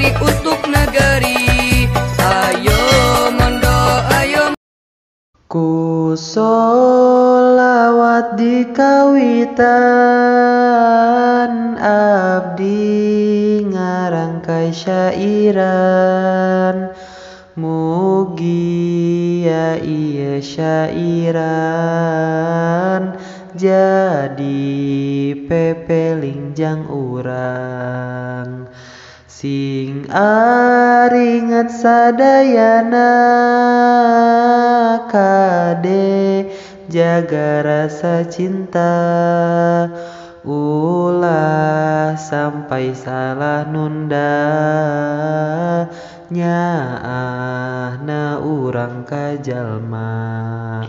bakti untuk negeri. Ayo mondo ayo. Ku sholawat di kawitan abdi ngarangkai syairan. Mugi ya ieu syairan jadi pepeling jang urang. Sing aringet sadayana kade jaga rasa cinta. Ulah sampai salah nunda nyaahna urang ka jalma.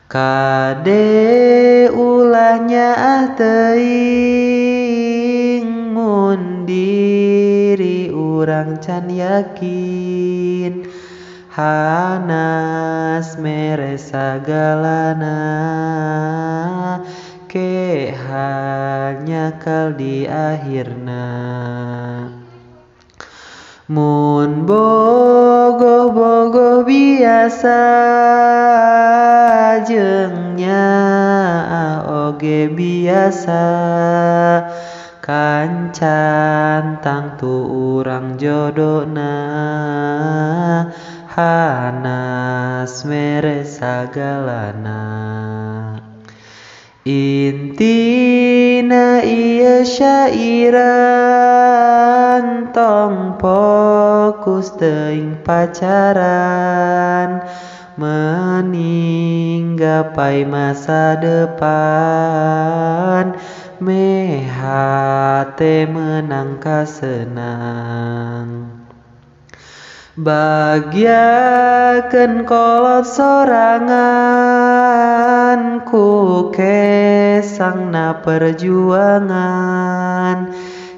Kade ulah nyaah teuing mun diri urang can yakin. Hanas mere sagalana ke hanyakal di akhirna. Mun bogoh-bogoh biasa jeung nyaah oge biasa. Kancan tangtu urang jodona hanas mere sagalana. Intina ieu syairan tong fokus teuing pacaran. Mending gapai masa depan mehate menang ka senang. Bagyakeun kolot sorangan ku kesangna perjuangan.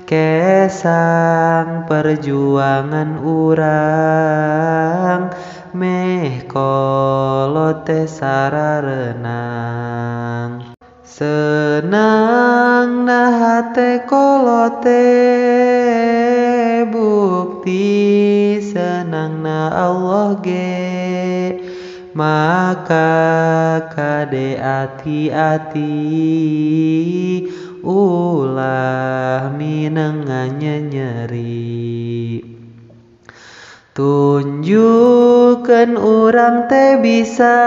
Kesang perjuangan urang meh kolot teh sararenang. Senangna hate kolot teh bukti senangna Allah ge. Maka kade ati-ati ulah minengannya nyeri. Tunjukkeun urang teh bisa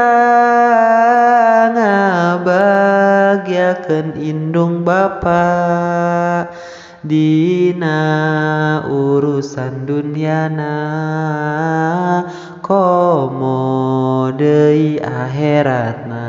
ngabagyakeun indung bapa. Dina urusan dunyana komo deui akhiratna.